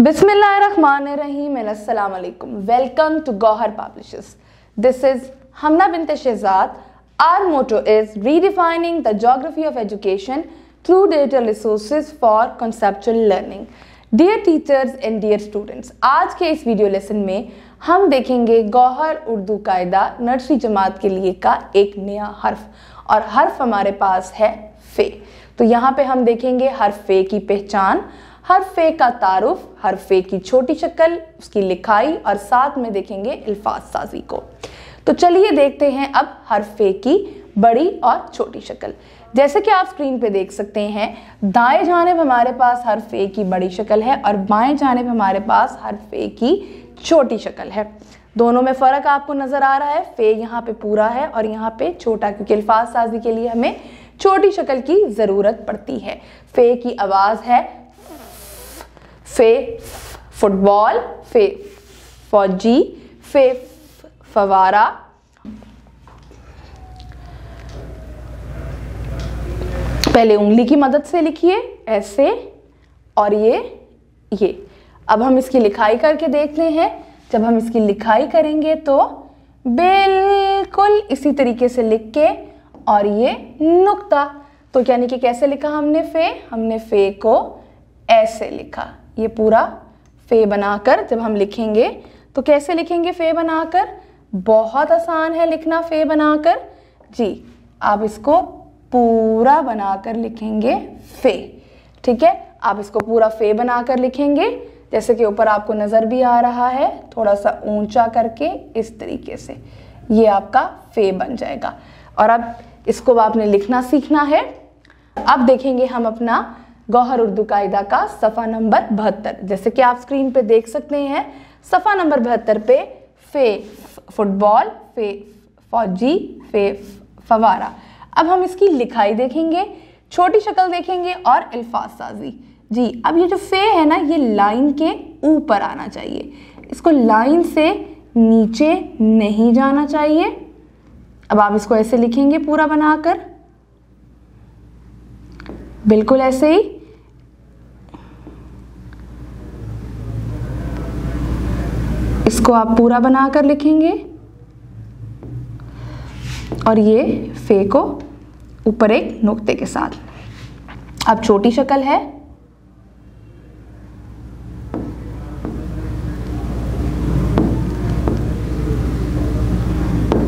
बिस्मिल्लाहिर्रहमानिर्रहीम अस्सलाम वालेकुम। Welcome to Gauhar publishers. This is Hamna Bint Shahzad. Our motto is redefining the geography of education through digital resources for conceptual learning. Dear teachers and dear students, आज के इस video lesson में हम देखेंगे गौहर उर्दू कायदा नर्सरी जमात के लिए का एक नया हर्फ, और हर्फ हमारे पास है फे। तो यहाँ पे हम देखेंगे हर्फ फे की पहचान, हर्फ फे का तारुफ, हर्फ फे की छोटी शक्ल, उसकी लिखाई, और साथ में देखेंगे अल्फाज साजी को। तो चलिए देखते हैं अब हर्फ फे की बड़ी और छोटी शक्ल। जैसे कि आप स्क्रीन पे देख सकते हैं, दाएं जानिब हमारे पास हर्फ फे की बड़ी शक्ल है और बाएं जानिब हमारे पास हर्फ फे की छोटी शक्ल है। दोनों में फ़र्क आपको नज़र आ रहा है। फे यहाँ पे पूरा है और यहाँ पे छोटा, क्योंकि अल्फाज साजी के लिए हमें छोटी शक्ल की ज़रूरत पड़ती है। फे की आवाज़ है फे फुटबॉल, फे फौजी, फे फवारा। पहले उंगली की मदद से लिखिए ऐसे, और ये। अब हम इसकी लिखाई करके देखते हैं। जब हम इसकी लिखाई करेंगे तो बिल्कुल इसी तरीके से लिख के, और ये नुक्ता, तो यानी कि कैसे लिखा हमने फे को ऐसे लिखा। ये पूरा फे बनाकर जब हम लिखेंगे तो कैसे लिखेंगे फे बनाकर? बहुत आसान है लिखना फे बनाकर जी। आप इसको पूरा बनाकर लिखेंगे फे, ठीक है। आप इसको पूरा फे बनाकर लिखेंगे, जैसे कि ऊपर आपको नज़र भी आ रहा है, थोड़ा सा ऊंचा करके इस तरीके से ये आपका फे बन जाएगा। और अब इसको आपने लिखना सीखना है। अब देखेंगे हम अपना गौहर उर्दू कायदा का सफ़ा नंबर 72। जैसे कि आप स्क्रीन पे देख सकते हैं, सफ़ा नंबर 72 पे फे फुटबॉल, फे फौजी, फे फवारा। अब हम इसकी लिखाई देखेंगे, छोटी शक्ल देखेंगे और अल्फाज साजी जी। अब ये जो फे है ना, ये लाइन के ऊपर आना चाहिए, इसको लाइन से नीचे नहीं जाना चाहिए। अब आप इसको ऐसे लिखेंगे पूरा बनाकर, बिल्कुल ऐसे ही। इसको आप पूरा बनाकर लिखेंगे, और ये फे को ऊपर एक नुक्ते के साथ। अब छोटी शक्ल है,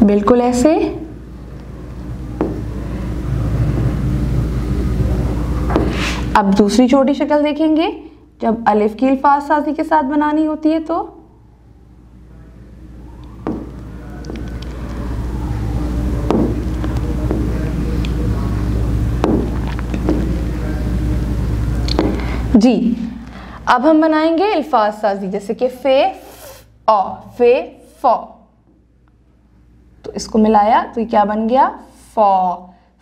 बिल्कुल ऐसे। अब दूसरी छोटी शक्ल देखेंगे, जब अलिफ की अल्फाज साजी के साथ बनानी होती है तो जी। अब हम बनाएंगे अल्फाज साजी, जैसे कि फे औ, फे फौ। तो इसको मिलाया तो ये क्या बन गया? फौ,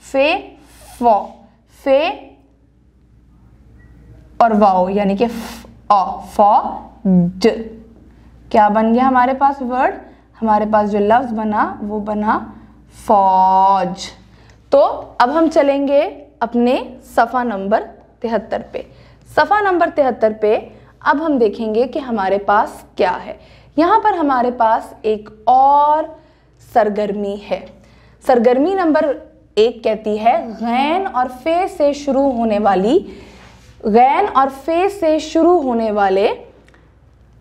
फे फौ, फे और वाओ, यानी कि औ, फौ ज। क्या बन गया हमारे पास वर्ड? हमारे पास जो लफ्ज बना वो बना फौज। तो अब हम चलेंगे अपने सफ़ा नंबर 73 पे। सफ़ा नंबर 73 पे अब हम देखेंगे कि हमारे पास क्या है। यहाँ पर हमारे पास एक और सरगर्मी है। सरगर्मी नंबर 1 कहती है गैन और फे से शुरू होने वाली, गैन और फे से शुरू होने वाले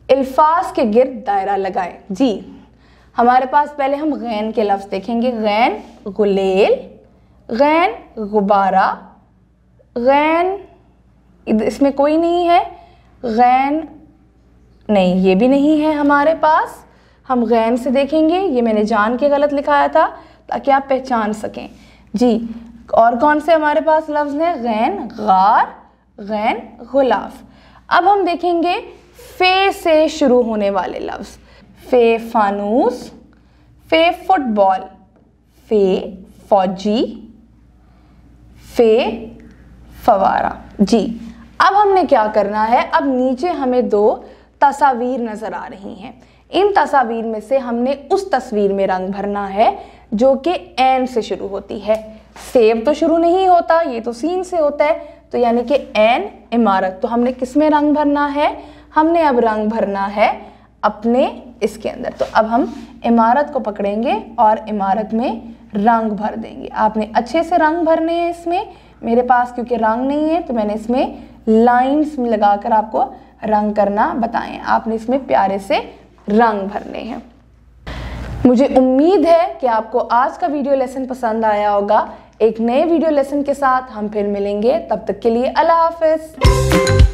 अल्फाज के गिर्द दायरा लगाएं जी। हमारे पास पहले हम गैन के लफ्ज़ देखेंगे। गैन गुलेल, गैन गुब्बारा, गैन इसमें कोई नहीं है, गैन नहीं, ये भी नहीं है हमारे पास। हम गैन से देखेंगे, ये मैंने जान के गलत लिखाया था ताकि आप पहचान सकें जी। और कौन से हमारे पास लफ्ज़ हैं? गैन गार, गैन गुलाफ। अब हम देखेंगे फे से शुरू होने वाले लफ्ज़। फे फानूस, फे फुटबॉल, फे फौजी, फे फवारा जी। अब हमने क्या करना है? अब नीचे हमें 2 तस्वीर नज़र आ रही हैं। इन तस्वीर में से हमने उस तस्वीर में रंग भरना है जो कि एन से शुरू होती है। सेब तो शुरू नहीं होता, ये तो सीन से होता है, तो यानी कि एन इमारत। तो हमने किस में रंग भरना है? हमने अब रंग भरना है अपने इसके अंदर। तो अब हम इमारत को पकड़ेंगे और इमारत में रंग भर देंगे। आपने अच्छे से रंग भरने हैं इसमें। मेरे पास क्योंकि रंग नहीं है तो मैंने इसमें लाइंस लगाकर आपको रंग करना बताएं। आपने इसमें प्यारे से रंग भरने हैं। मुझे उम्मीद है कि आपको आज का वीडियो लेसन पसंद आया होगा। एक नए वीडियो लेसन के साथ हम फिर मिलेंगे। तब तक के लिए अल्लाह हाफिज।